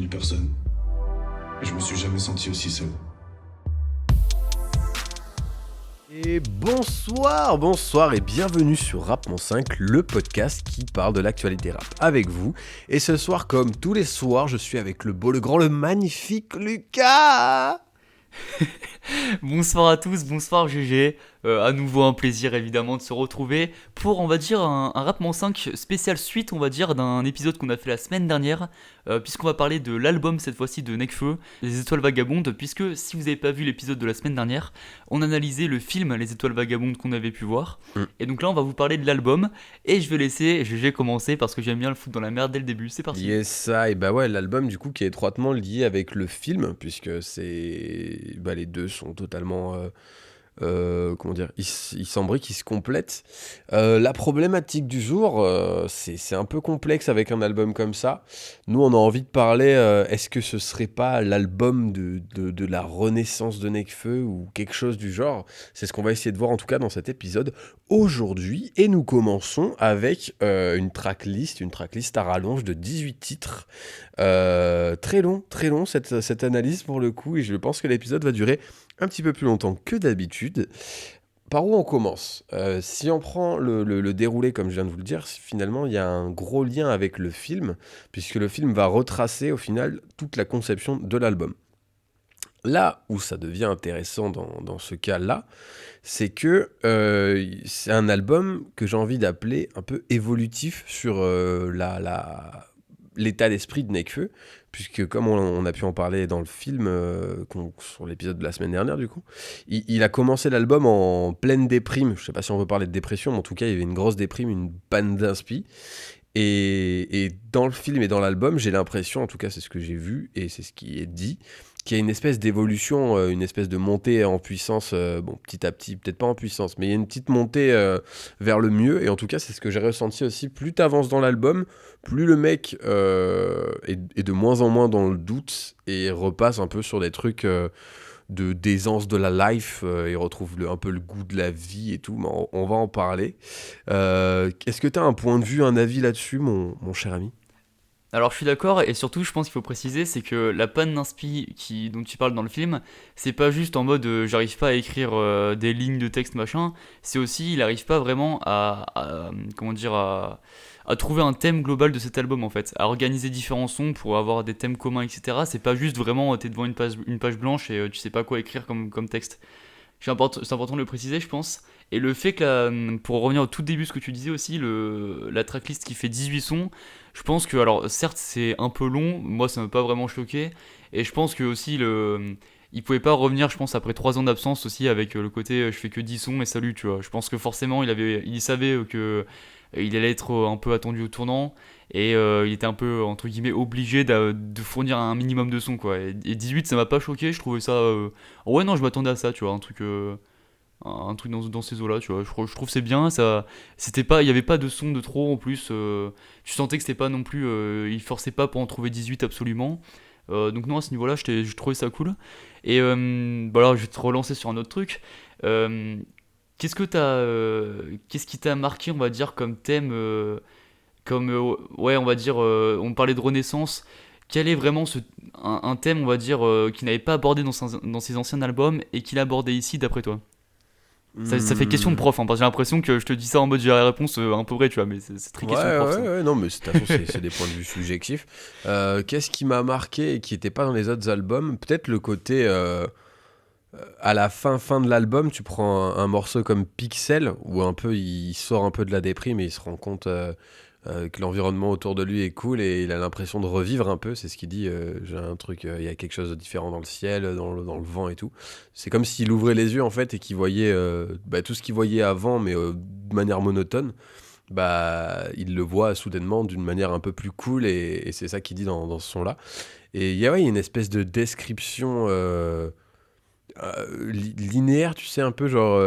000 personnes. Et je me suis jamais senti aussi seul. Et bonsoir et bienvenue sur Rap Mon 5, le podcast qui parle de l'actualité rap avec vous. Et ce soir, comme tous les soirs, je suis avec le beau, le grand, le magnifique Lucas. Bonsoir à tous, bonsoir GG. À nouveau un plaisir évidemment de se retrouver pour on va dire un Rapement 5 spécial suite on va dire d'un épisode qu'on a fait la semaine dernière puisqu'on va parler de l'album cette fois-ci de Nekfeu, Les Étoiles Vagabondes, puisque si vous n'avez pas vu l'épisode de la semaine dernière, on analysait le film Les Étoiles Vagabondes qu'on avait pu voir. Et donc là on va vous parler de l'album et je vais laisser GG commencer parce que j'aime bien le foutre dans la merde dès le début, c'est parti. Yes, ça, et bah ouais, l'album du coup qui est étroitement lié avec le film, puisque c'est... Bah les deux sont totalement... comment dire, ils s'embriquent, ils se complètent. La problématique du jour, c'est un peu complexe avec un album comme ça. Nous, on a envie de parler, est-ce que ce serait pas l'album de la renaissance de Nekfeu ou quelque chose du genre? C'est ce qu'on va essayer de voir en tout cas dans cet épisode aujourd'hui. Et nous commençons avec une tracklist à rallonge de 18 titres. Très long cette analyse pour le coup, et je pense que l'épisode va durer un petit peu plus longtemps que d'habitude. Par où on commence? Si on prend le déroulé, comme je viens de vous le dire, finalement, il y a un gros lien avec le film, puisque le film va retracer, au final, toute la conception de l'album. Là où ça devient intéressant dans ce cas-là, c'est que c'est un album que j'ai envie d'appeler un peu évolutif sur l'état d'esprit de Nekfeu, puisque comme on a pu en parler dans le film, sur l'épisode de la semaine dernière du coup, il a commencé l'album en pleine déprime. Je sais pas si on veut parler de dépression, mais en tout cas il y avait une grosse déprime, une panne d'inspi. Et dans le film et dans l'album, j'ai l'impression, en tout cas c'est ce que j'ai vu et c'est ce qui est dit, qu'il y a une espèce d'évolution, une espèce de montée en puissance, bon petit à petit, peut-être pas en puissance, mais il y a une petite montée vers le mieux, et en tout cas c'est ce que j'ai ressenti aussi. Plus t'avances dans l'album, plus le mec est de moins en moins dans le doute et repasse un peu sur des trucs d'aisance de la life, et retrouve un peu le goût de la vie et tout, mais on va en parler. Est-ce que t'as un point de vue, un avis là-dessus, mon cher ami? Alors je suis d'accord, et surtout je pense qu'il faut préciser, c'est que la panne d'inspi dont tu parles dans le film, c'est pas juste en mode j'arrive pas à écrire des lignes de texte machin, c'est aussi il arrive pas vraiment comment dire, à trouver un thème global de cet album en fait, à organiser différents sons pour avoir des thèmes communs, etc. C'est pas juste vraiment t'es devant une page blanche et tu sais pas quoi écrire comme texte. C'est important de le préciser, je pense. Et le fait que, pour revenir au tout début, ce que tu disais aussi, la tracklist qui fait 18 sons, je pense que, alors certes c'est un peu long, moi ça m'a pas vraiment choqué, et je pense que aussi il pouvait pas revenir, je pense, après 3 ans d'absence aussi, avec le côté je fais que 10 sons et salut, tu vois. Je pense que forcément il savait que il allait être un peu attendu au tournant, et il était un peu, entre guillemets, obligé de fournir un minimum de sons, quoi. Et 18, ça m'a pas choqué, je trouvais ça... ouais, non, je m'attendais à ça, tu vois, un truc dans ces eaux-là, tu vois. Je trouve que c'est bien, ça... Il y avait pas de son de trop, en plus. Tu sentais que c'était pas non plus... il forçait pas pour en trouver 18 absolument. Donc non, à ce niveau-là, je trouvais ça cool. Et bah alors, je vais te relancer sur un autre truc. Euh, qu'est-ce qui t'a marqué, on va dire, comme thème, ouais, on va dire, on parlait de Renaissance. Quel est vraiment un thème, on va dire, qu'il n'avait pas abordé dans ses anciens albums et qu'il a abordé ici, d'après toi? Ça fait question de prof, hein, parce que j'ai l'impression que je te dis ça en mode j'ai la réponse un peu vraie, tu vois, mais c'est très question de prof, ça. Ouais, non, mais de toute façon, c'est des points de vue subjectifs. Qu'est-ce qui m'a marqué et qui n'était pas dans les autres albums? Peut-être le côté, à la fin de l'album, tu prends un morceau comme Pixel, où un peu il sort un peu de la déprime et il se rend compte que l'environnement autour de lui est cool, et il a l'impression de revivre un peu. C'est ce qu'il dit, j'ai un truc, il y a quelque chose de différent dans le ciel, dans le vent et tout. C'est comme s'il ouvrait les yeux en fait et qu'il voyait tout ce qu'il voyait avant, mais de manière monotone. Bah, il le voit soudainement d'une manière un peu plus cool, et c'est ça qu'il dit dans ce son-là. Et ouais, il y a une espèce de description linéaire, tu sais, un peu genre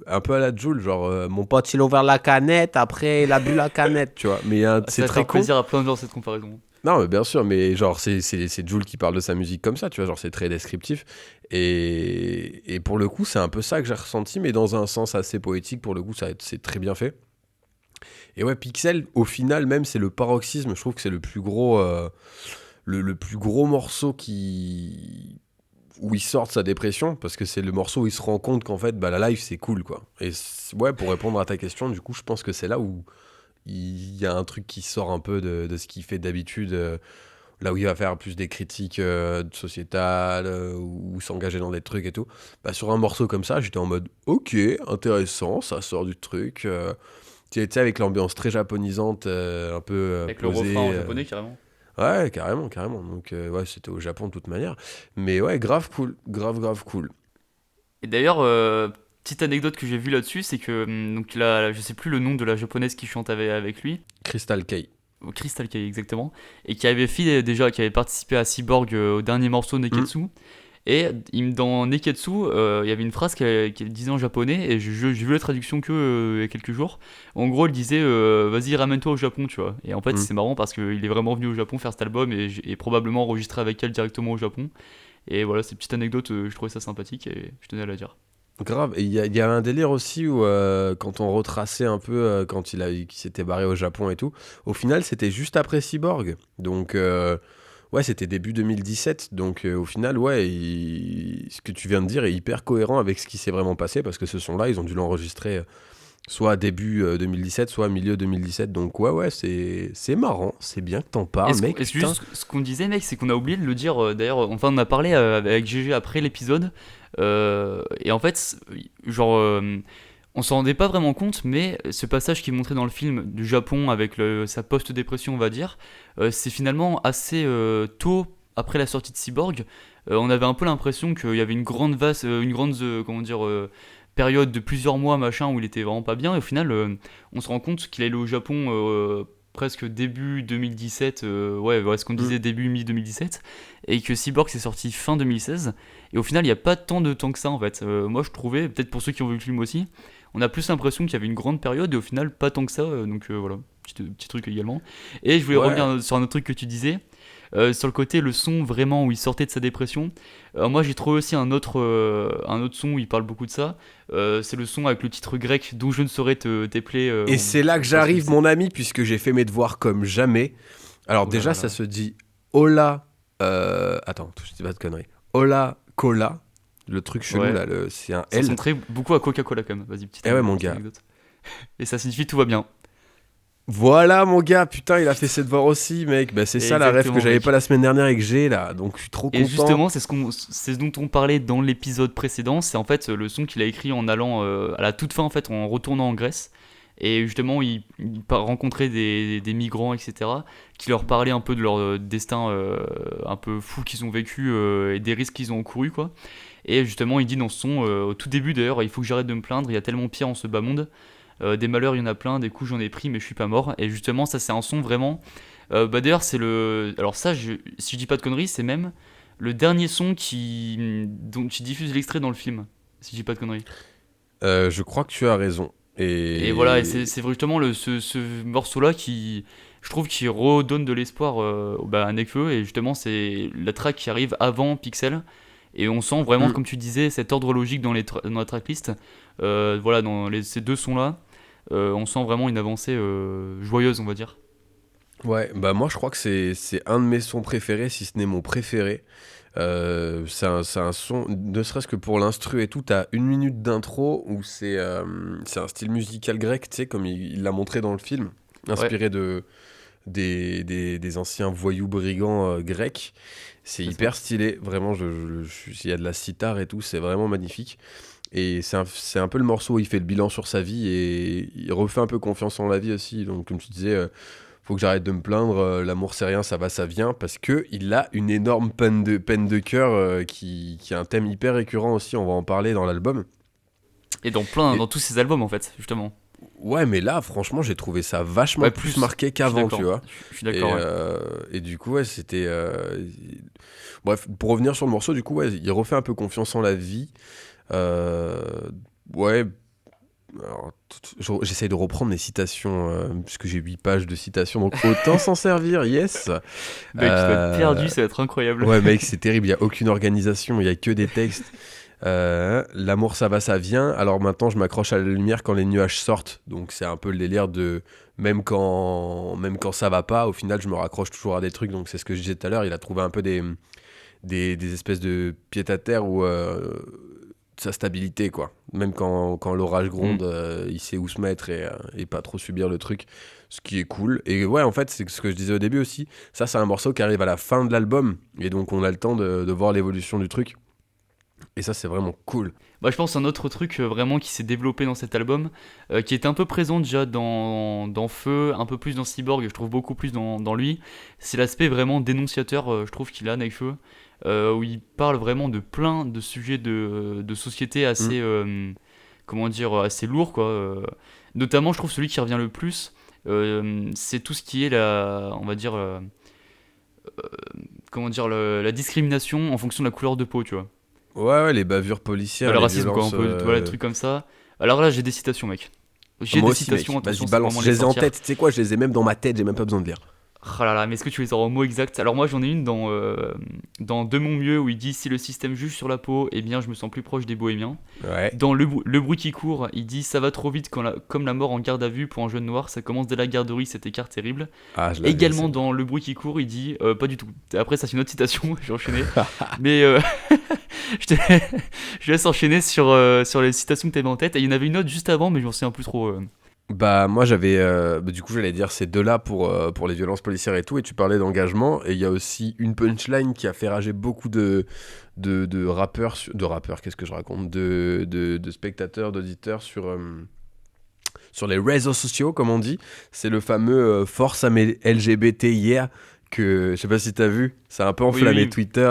un peu à la Jul, genre mon pote il a ouvert la canette, après il a bu la canette, tu vois. Mais Ça c'est va très faire con. plaisir à plein de gens cette comparaison. Non, mais bien sûr, mais genre c'est Jul qui parle de sa musique comme ça, tu vois, genre c'est très descriptif, et pour le coup c'est un peu ça que j'ai ressenti, mais dans un sens assez poétique. Pour le coup c'est très bien fait. Et ouais, Pixel au final même, c'est le paroxysme, je trouve que c'est le plus gros morceau où il sort de sa dépression, parce que c'est le morceau où il se rend compte qu'en fait, bah, la life, c'est cool, quoi. Et ouais, pour répondre à ta question, du coup, je pense que c'est là où il y a un truc qui sort un peu de ce qu'il fait d'habitude, là où il va faire plus des critiques sociétales, ou s'engager dans des trucs et tout. Bah, sur un morceau comme ça, j'étais en mode, ok, intéressant, ça sort du truc. Tu sais, avec l'ambiance très japonisante, un peu Avec le posée. refrain en japonais, carrément. Ouais, carrément, carrément. Donc, ouais, c'était au Japon de toute manière. Mais ouais, grave cool. Grave, grave cool. Et d'ailleurs, petite anecdote que j'ai vue là-dessus, c'est que donc je sais plus le nom de la japonaise qui chante avec lui, Crystal K. Crystal Kay exactement, et qui avait qui avait participé à Cyborg au dernier morceau Neketsu. Et dans Neketsu, il y avait une phrase qui disait en japonais, et j'ai vu la traduction il y a quelques jours. En gros, elle disait vas-y, ramène-toi au Japon, tu vois. Et en fait, c'est marrant parce qu'il est vraiment venu au Japon faire cet album et probablement enregistré avec elle directement au Japon. Et voilà, cette petite anecdote, je trouvais ça sympathique et je tenais à la dire. Grave. Et il y a un délire aussi où, quand on retraçait un peu, quand qu'il s'était barré au Japon et tout, au final, c'était juste après Cyborg. Donc, ouais, c'était début 2017. Donc, au final, ouais, ce que tu viens de dire est hyper cohérent avec ce qui s'est vraiment passé, parce que ce son-là, ils ont dû l'enregistrer soit début 2017, soit milieu 2017. Donc, ouais, c'est marrant. C'est bien que t'en parles, mec. Est-ce que Putain. juste ce qu'on disait, mec, c'est qu'on a oublié de le dire. D'ailleurs, enfin, on en a parlé avec GG après l'épisode. Et en fait, genre, on s'en rendait pas vraiment compte, mais ce passage qui est montré dans le film du Japon avec sa post-dépression, on va dire, c'est finalement assez tôt après la sortie de Cyborg. On avait un peu l'impression qu'il y avait une grande comment dire, période de plusieurs mois, machin, où il était vraiment pas bien. Et au final, on se rend compte qu'il est allé au Japon presque début 2017, ouais, ce qu'on disait début mi-2017, et que Cyborg s'est sorti fin 2016. Et au final, il n'y a pas tant de temps que ça, en fait. Moi, je trouvais, peut-être pour ceux qui ont vu le film aussi, on a plus l'impression qu'il y avait une grande période, et au final, pas tant que ça. Donc voilà, petit truc également. Et je voulais revenir sur un autre truc que tu disais. Sur le côté, le son vraiment où il sortait de sa dépression. Moi, j'ai trouvé aussi un autre son où il parle beaucoup de ça. C'est le son avec le titre grec dont je ne saurais t'épeler. Et c'est là que j'arrive, mon ami, puisque j'ai fait mes devoirs comme jamais. Alors, déjà, ça se dit Ola. Attends, je dis pas de conneries. Ola Cola. Le truc chelou, là, c'est un Ça L. sonne très beaucoup à Coca-Cola, quand même. Vas-y, petite ouais, mon gars. anecdote. Et ça signifie tout va bien. Voilà, mon gars, putain, il a fait ses devoirs aussi, mec. Bah, c'est ça la ref que j'avais mec. pas la semaine dernière et que j'ai là, donc je suis trop content. Et justement, c'est ce dont on parlait dans l'épisode précédent. C'est en fait le son qu'il a écrit en allant à la toute fin, en fait, en retournant en Grèce. Et justement, il rencontrait des migrants, etc., qui leur parlaient un peu de leur destin un peu fou qu'ils ont vécu et des risques qu'ils ont encourus, quoi. Et justement, il dit dans ce son, au tout début d'ailleurs, il faut que j'arrête de me plaindre, il y a tellement pire en ce bas monde. Des malheurs, il y en a plein, des coups j'en ai pris, mais je suis pas mort. Et justement, ça, c'est un son vraiment. D'ailleurs, c'est le. Alors, ça, si je dis pas de conneries, c'est même le dernier son dont tu diffuses l'extrait dans le film, si je dis pas de conneries. Je crois que tu as raison. Et voilà, et c'est justement ce morceau-là qui, je trouve, qui redonne de l'espoir à Nekfeu. Et justement, c'est la track qui arrive avant Pixel. Et on sent vraiment, comme tu disais, cet ordre logique dans la tracklist. Voilà, dans ces deux sons-là, on sent vraiment une avancée joyeuse, on va dire. Ouais, bah moi je crois que c'est un de mes sons préférés, si ce n'est mon préféré. C'est un son, ne serait-ce que pour l'instru et tout, t'as 1 minute d'intro où c'est un style musical grec, tu sais, comme il l'a montré dans le film, inspiré des anciens voyous brigands grecs. C'est hyper stylé, vraiment, il y a de la sitar et tout, c'est vraiment magnifique. Et c'est un peu le morceau où il fait le bilan sur sa vie et il refait un peu confiance en la vie aussi. Donc comme tu disais, faut que j'arrête de me plaindre, l'amour c'est rien, ça va, ça vient, parce qu'il a une énorme peine de cœur qui a un thème hyper récurrent aussi, on va en parler dans l'album. Et dans tous ses albums en fait, justement. Ouais, mais là, franchement, j'ai trouvé ça vachement plus marqué qu'avant, tu vois. Je suis d'accord. Et du coup, ouais, c'était... Bref, pour revenir sur le morceau, du coup, ouais, il refait un peu confiance en la vie. Ouais... Alors, j'essaye de reprendre mes citations, puisque j'ai 8 pages de citations, donc autant s'en servir, yes. Mec, tu vas être perdu, ça va être incroyable. Ouais, mec, c'est terrible, il n'y a aucune organisation, il n'y a que des textes. L'amour ça va, ça vient. Alors maintenant, je m'accroche à la lumière quand les nuages sortent. Donc c'est un peu le délire de même quand ça va pas, au final, je me raccroche toujours à des trucs. Donc c'est ce que je disais tout à l'heure. Il a trouvé un peu des espèces de pied-à-terre ou sa stabilité, quoi. Même quand l'orage gronde, il sait où se mettre et pas trop subir le truc. Ce qui est cool. Et ouais, en fait, c'est ce que je disais au début aussi. Ça, c'est un morceau qui arrive à la fin de l'album. Et donc, on a le temps de voir l'évolution du truc. Et ça, c'est vraiment cool. Bah, je pense un autre truc vraiment qui s'est développé dans cet album, qui était un peu présent déjà dans Feu, un peu plus dans Cyborg, je trouve beaucoup plus dans lui, c'est l'aspect vraiment dénonciateur, je trouve qu'il a Nekfeu, où il parle vraiment de plein de sujets de société assez, comment dire, assez lourds, quoi. Notamment, je trouve celui qui revient le plus, c'est tout ce qui est on va dire, comment dire, la discrimination en fonction de la couleur de peau, tu vois. Ouais, les bavures policières, Le les racisme, quoi, violences. un peu, voilà, des trucs comme ça. Alors là, j'ai des citations, mec. J'ai Moi des aussi, citations, mec. attention, Vas-y, c'est balance. vraiment Je les les ai en sortir. tête. Tu sais quoi, je les ai même dans ma tête. J'ai même pas besoin de lire. Ah là là, mais est-ce que tu les auras au mot exact? Alors moi, j'en ai une dans De mon mieux, où il dit: si le système juge sur la peau, eh bien, je me sens plus proche des bohémiens. Ouais. Dans Le bruit qui court, il dit: ça va trop vite comme la mort en garde à vue pour un jeune noir, ça commence dès la garderie, cet écart terrible. Ah, je l'avais. Également dans Le bruit qui court, il dit: pas du tout. Après, ça, c'est une autre citation, j'ai enchaîné. Mais je, te... je laisse enchaîner sur les citations que tu avais en tête. Et il y en avait une autre juste avant, mais je m'en souviens plus trop. Bah moi j'avais du coup j'allais dire ces deux-là pour les violences policières et tout, et tu parlais d'engagement, et il y a aussi une punchline qui a fait rager beaucoup de rappeurs, qu'est-ce que je raconte, de spectateurs, d'auditeurs sur les réseaux sociaux, comme on dit. C'est le fameux force à mes LGBT hier, que je sais pas si t'as vu, ça a un peu enflammé oui. Twitter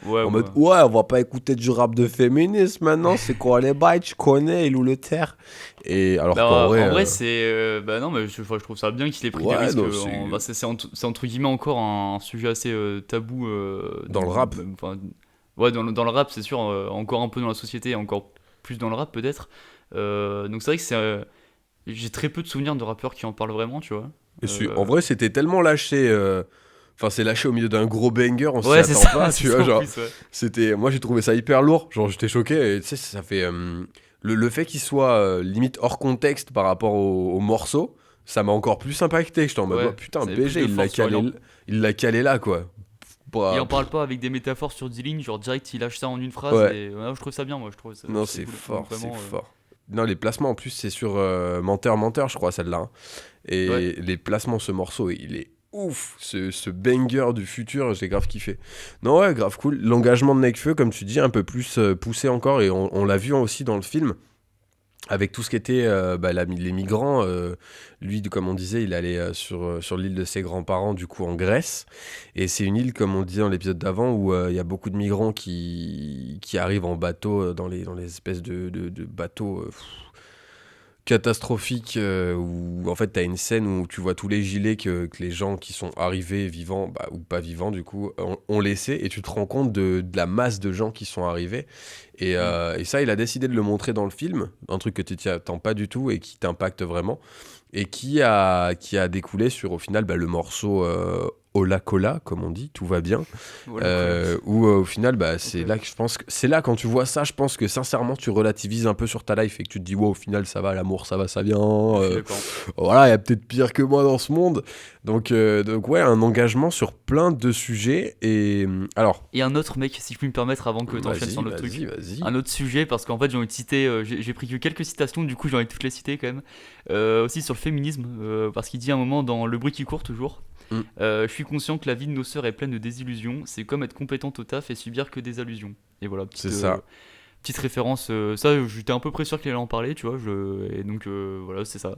Ouais, en mode ouais, on va pas écouter du rap de féminisme maintenant, c'est quoi les bails, tu connais, il ou le terre. Et alors Bah, qu'en vrai, en vrai, c'est. Bah non, mais je trouve ça bien qu'il ait pris des ouais, risques. non, Bah, c'est entre guillemets encore un sujet assez tabou. Dans le rap. Enfin, ouais, dans le rap, c'est sûr, encore un peu dans la société, encore plus dans le rap peut-être. Donc c'est vrai que j'ai très peu de souvenirs de rappeurs qui en parlent vraiment, tu vois. En vrai, c'était tellement lâché. Enfin, c'est lâché au milieu d'un gros banger, on s'y Ouais, c'est attend ça, pas, c'est tu ça vois. en Genre, plus, ouais. moi, j'ai trouvé ça hyper lourd. Genre, j'étais choqué. Et tu sais, ça fait. Le fait qu'il soit limite hors contexte par rapport au morceau, ça m'a encore plus impacté. J'étais en mode, Ouais, oh, putain, ça avait plus BG, de il l'a force sur calé, lui. il l'a calé là, quoi. Il Bah, en parle pas avec des métaphores sur 10 lignes, genre direct il lâche ça en une phrase. ouais. Et ouais, je trouve ça bien, moi, je trouve ça Non, c'est c'est cool. fort, Donc, c'est vraiment, fort. Non, les placements en plus, c'est sur Menteur, je crois, celle-là, hein. Et Ouais. les placements, ce morceau, il est ouf. Ce banger du futur, j'ai grave kiffé. Non, ouais, grave cool. L'engagement de Nekfeu, comme tu dis, un peu plus poussé encore, et on l'a vu aussi dans le film. Avec tout ce qui était les migrants, lui, comme on disait, il allait sur l'île de ses grands-parents, du coup en Grèce. Et c'est une île, comme on disait dans l'épisode d'avant, où il y a beaucoup de migrants qui arrivent en bateau, dans les espèces de bateaux catastrophiques, où en fait tu as une scène où tu vois tous les gilets que les gens qui sont arrivés vivants, ou pas vivants du coup, ont laissé, et tu te rends compte de la masse de gens qui sont arrivés. Et ça, il a décidé de le montrer dans le film, un truc que tu t'y attends pas du tout et qui t'impacte vraiment, et qui a découlé sur, au final, le morceau Ola Cola, comme on dit, tout va bien, Voilà, cool. où au final, c'est Ok. là que je pense que c'est là, quand tu vois ça, je pense que sincèrement, tu relativises un peu sur ta life et que tu te dis, wow, au final, ça va, l'amour, ça va, ça vient. Je suis d'accord. Voilà, il y a peut-être pire que moi dans ce monde. Donc ouais, un engagement sur plein de sujets. Et alors, Et un autre mec, si je puis me permettre, avant que t'enchaînes sur l'autre truc. vas-y. Un autre sujet, parce qu'en fait j'ai envie de citer, j'ai pris que quelques citations, du coup j'ai envie de toutes les citer quand même. Aussi sur le féminisme, parce qu'il dit à un moment dans Le bruit qui court toujours, Mm. je suis conscient que la vie de nos sœurs est pleine de désillusions, c'est comme être compétente au taf et subir que des allusions. Et voilà, C'est ça. petite référence, ça j'étais un peu près sûr qu'il allait en parler, tu vois, et donc voilà, c'est ça.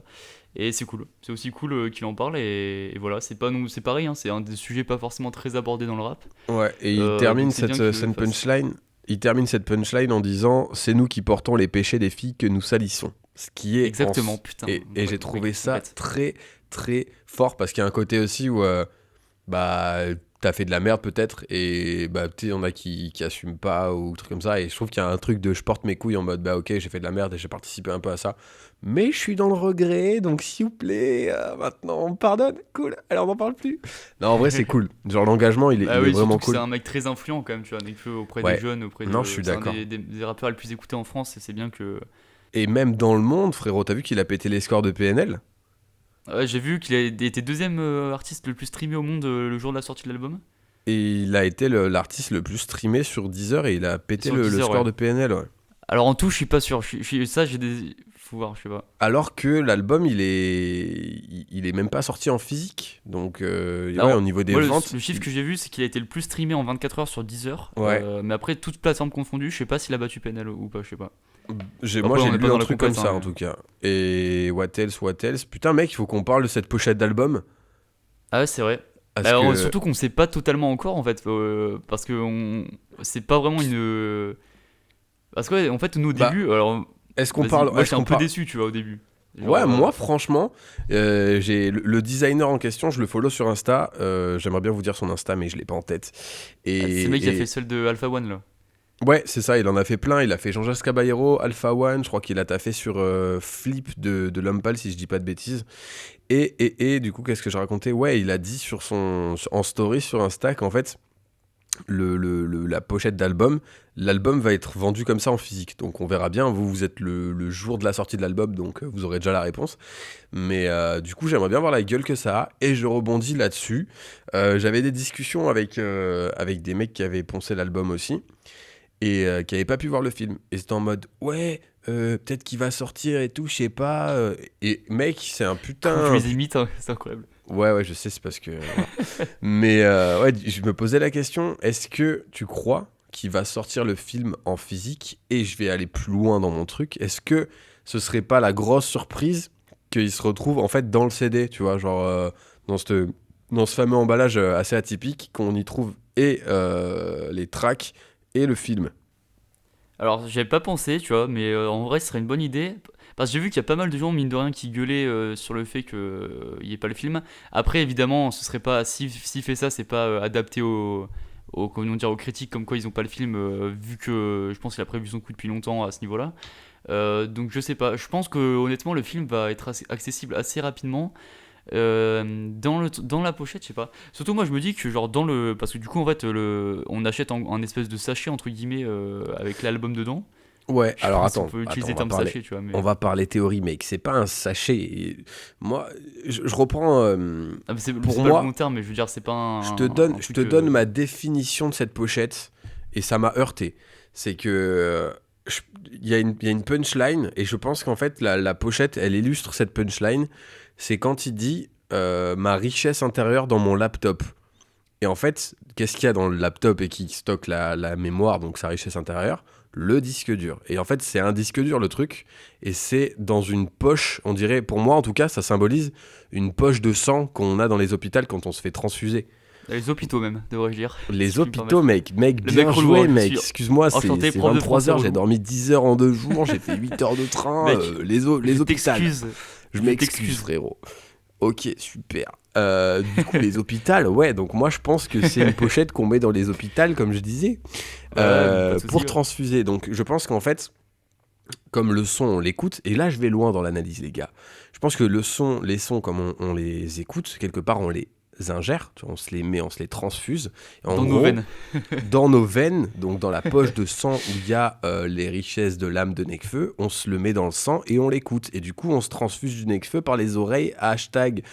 Et c'est cool, c'est aussi cool qu'il en parle, et voilà, c'est pareil, hein, c'est un des sujets pas forcément très abordés dans le rap. Ouais, et il termine donc c'est bien cette qu'il le fasse. punchline. Il termine cette punchline en disant, c'est nous qui portons les péchés des filles que nous salissons. Ce qui est Exactement, putain. et j'ai trouvé ça complète. très très fort, parce qu'il y a un côté aussi où t'as fait de la merde peut-être, et bah tu sais, on a qui assument pas ou truc comme ça, et je trouve qu'il y a un truc de je porte mes couilles en mode bah ok, j'ai fait de la merde et j'ai participé un peu à ça, mais je suis dans le regret, donc s'il vous plaît, maintenant on me pardonne, cool, alors on n'en parle plus. Non, en vrai c'est cool, genre l'engagement il est, Ah il est oui, surtout vraiment que cool. c'est un mec très influent quand même, tu vois, Nekfeu auprès Ouais. des jeunes, auprès Non, je suis c'est un d'accord. des rappeurs les plus écoutés en France, et c'est bien que. Et même dans le monde, frérot, t'as vu qu'il a pété les scores de PNL? Ouais, j'ai vu qu'il a été deuxième artiste le plus streamé au monde le jour de la sortie de l'album. Et il a été l'artiste le plus streamé sur Deezer et il a pété Sur le Deezer, score ouais. de PNL, ouais. Alors en tout, je suis pas sûr. Ça, j'ai des. Faut voir, je sais pas. Alors que l'album, il est même pas sorti en physique. Donc, ouais, au Alors, niveau des moi, ventes. le chiffre que j'ai vu, c'est qu'il a été le plus streamé en 24 heures sur Deezer. Ouais. Mais après, toutes plateformes confondues, je sais pas s'il a battu PNL ou pas, je sais pas. Moi, Après, j'ai on est lu pas dans un la truc compète, comme ça, hein, en tout cas. Et what else. Putain, mec, il faut qu'on parle de cette pochette d'album. Ah ouais, c'est vrai. Parce que. Surtout qu'on sait pas totalement encore, en fait. Parce que c'est pas vraiment une. Parce que, ouais, en fait, nous, au Bah, début. Alors, est-ce qu'on vas-y, parle. moi, Est-ce j'étais un qu'on peu parle. déçu, tu vois, au début. Genre, Ouais, moi, franchement, j'ai le designer en question, je le follow sur Insta. J'aimerais bien vous dire son Insta, mais je l'ai pas en tête. c'est le mec qui a Et fait celle de Alpha One, là. ouais, c'est ça, il en a fait plein. Il a fait Jean-Jacques Caballero, Alpha One, je crois qu'il a taffé sur Flip de Lompal, si je dis pas de bêtises. Et du coup, qu'est-ce que j'ai raconté? Ouais, il a dit en story sur Insta qu'en fait, la pochette d'album, l'album va être vendu comme ça en physique. Donc on verra bien, vous êtes le jour de la sortie de l'album, donc vous aurez déjà la réponse. Mais du coup, j'aimerais bien voir la gueule que ça a, et je rebondis là-dessus. J'avais des discussions avec des mecs qui avaient poncé l'album aussi, et qui n'avaient pas pu voir le film. Et c'était en mode, ouais, peut-être qu'il va sortir et tout, je sais pas. Et mec, c'est un Comment tu putain... les imites, hein, c'est incroyable. Ouais, je sais, c'est parce que... voilà. Mais ouais, je me posais la question, est-ce que tu crois qu'il va sortir le film en physique? Et je vais aller plus loin dans mon truc. Est-ce que ce serait pas la grosse surprise qu'il se retrouve en fait dans le CD, tu vois, genre dans ce fameux emballage assez atypique qu'on y trouve et les tracks et le film. Alors, j'avais pas pensé, tu vois, mais en vrai, ce serait une bonne idée. Parce que j'ai vu qu'il y a pas mal de gens, mine de rien, qui gueulaient sur le fait qu'il n'y ait pas le film. Après, évidemment, ce serait pas. S'il fait ça, c'est pas adapté comment dire, aux critiques comme quoi ils ont pas le film, vu que je pense qu'il a prévu son coup depuis longtemps à ce niveau-là. Donc, je sais pas. Je pense que, honnêtement, le film va être accessible assez rapidement. Dans la pochette, je sais pas. Surtout, moi, je me dis que, genre, parce que du coup, en fait, on achète un espèce de sachet, entre guillemets, avec l'album dedans. Ouais, Je sais alors pas si on attends, peut utiliser on le va terme parler. sachet, tu vois, mais. On va parler théorie, mec. C'est pas un sachet. Moi, je reprends. Ah, mais Pour c'est pas le moi, bon terme, mais je veux dire, c'est pas je te un je truc. te donne ma définition de cette pochette et ça m'a heurté. C'est que il y a une punchline et je pense qu'en fait la pochette elle illustre cette punchline. C'est quand il dit ma richesse intérieure dans mon laptop. Et en fait, qu'est-ce qu'il y a dans le laptop et qui stocke la mémoire, donc sa richesse intérieure? Le disque dur. Et en fait, c'est un disque dur le truc, et c'est dans une poche, on dirait, pour moi en tout cas, ça symbolise une poche de sang qu'on a dans les hôpitaux quand on se fait transfuser. Les hôpitaux, même, devrais-je dire. Si Les je puis me hôpitaux, permettre. mec, Le bien mec relou, joué, hein, je mec. suis Excuse-moi, enchanté, c'est prof de 23 français heures, j'ai relou. dormi 10 heures en 2 jours, j'ai fait 8 heures de train, Mec, les Je hôpitaux. t'excuse. Je Je m'excuse, t'excuse. frérot. Ok, super. Du coup, les hôpitaux, ouais, donc moi je pense que c'est une pochette qu'on met dans les hôpitaux, comme je disais, Ouais, pas de soucis, pour ouais. transfuser. Donc je pense qu'en fait, comme le son, on l'écoute, et là je vais loin dans l'analyse, les gars. Je pense que les sons, comme on les écoute, quelque part on les ingère, tu vois, on se les met, on se les transfuse. Et en Dans nos gros, veines. dans nos veines, donc dans la poche de sang où il y a les richesses de l'âme de Nekfeu, on se le met dans le sang et on l'écoute. Et du coup, on se transfuse du Nekfeu par les oreilles. Hashtag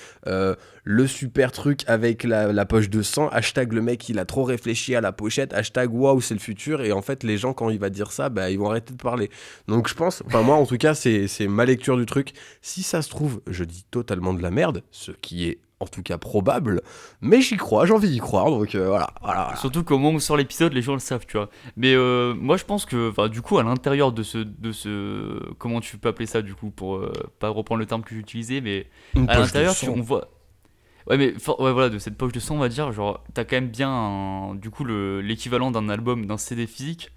le super truc avec la poche de sang. Hashtag le mec, il a trop réfléchi à la pochette. Hashtag waouh, c'est le futur. Et en fait, les gens, quand il va dire ça, bah, ils vont arrêter de parler. Donc je pense, enfin moi en tout cas, c'est ma lecture du truc. Si ça se trouve, je dis totalement de la merde, ce qui est en tout cas probable, mais j'y crois, j'ai envie d'y croire, donc voilà. Surtout qu'au moment où sort l'épisode, les gens le savent, tu vois. Mais moi, je pense que, enfin, du coup, à l'intérieur de comment tu peux appeler ça, du coup, pour pas reprendre le terme que j'utilisais, mais Une à poche de l'intérieur, sang. on voit. Ouais, mais ouais, voilà, de cette poche de sang, on va dire, genre, t'as quand même bien, du coup, l'équivalent d'un album, d'un CD physique.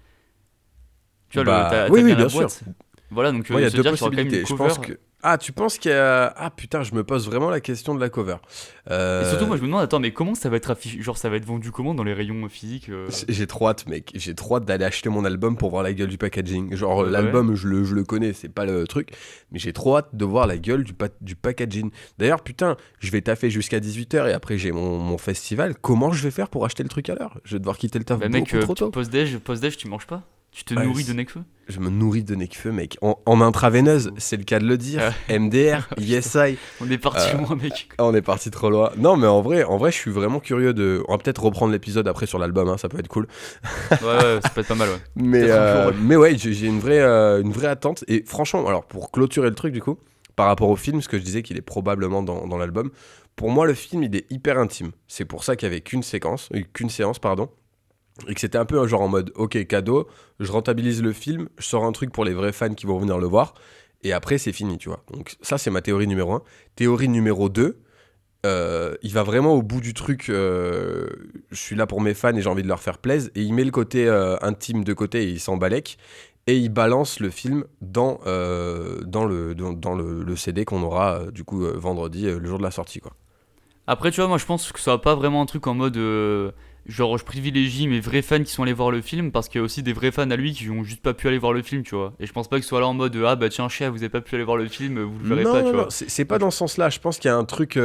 Tu vois, Bah, t'as oui, bien la bien sûr. boîte. Voilà, donc Moi, il y a se deux dire qu'il y aura quand même possibilités. une Je cover. pense que Ah, tu penses qu'il y a... Ah putain, je me pose vraiment la question de la cover. Et surtout, Euh, moi je me demande, attends, mais comment ça va être affiché? Genre, ça va être vendu comment dans les rayons physiques J'ai trop hâte, mec. J'ai trop hâte d'aller acheter mon album pour voir la gueule du packaging. Genre, Ouais. l'album, je le connais, c'est pas le truc. Mais j'ai trop hâte de voir la gueule du packaging. D'ailleurs, putain, je vais taffer jusqu'à 18h et après j'ai mon festival. Comment je vais faire pour acheter le truc à l'heure? Je vais devoir quitter le taf Bah, mec, beaucoup trop tôt. post-déj, tu manges pas? Tu te Ouais, nourris de Nekfeu? je me nourris de Nekfeu, mec. En intraveineuse, c'est le cas de le dire. Ah, MDR, putain, yes I. on est parti Euh, loin, mec. on est parti trop loin. Non, mais en vrai, je suis vraiment curieux de. On va peut-être reprendre l'épisode après sur l'album, hein, ça peut être cool. Ouais, ouais, ça peut être pas mal, ouais. Peut-être un jour, ouais. Mais ouais, j'ai une vraie attente. Et franchement, alors pour clôturer le truc, du coup, par rapport au film, ce que je disais qu'il est probablement dans l'album, pour moi, le film, il est hyper intime. C'est pour ça qu'il y avait qu'une séance, pardon. Et que c'était un peu un genre en mode, ok, cadeau, je rentabilise le film, je sors un truc pour les vrais fans qui vont venir le voir. Et après, c'est fini, tu vois. Donc, ça, c'est ma théorie numéro un. Théorie numéro 2, il va vraiment au bout du truc. Je suis là pour mes fans et j'ai envie de leur faire plaisir. Et il met le côté intime de côté et il s'en balèque. Et il balance le film dans le CD qu'on aura du coup vendredi, le jour de la sortie, quoi. Après, tu vois, moi je pense que ça va pas vraiment un truc en mode. Genre, je privilégie mes vrais fans qui sont allés voir le film parce qu'il y a aussi des vrais fans à lui qui ont juste pas pu aller voir le film, tu vois. Et je pense pas que ce soit là en mode ah bah tiens, chef, vous avez pas pu aller voir le film, vous le verrez Non, pas, non, tu non, vois. c'est pas dans ce sens-là. Je pense qu'il y a un truc.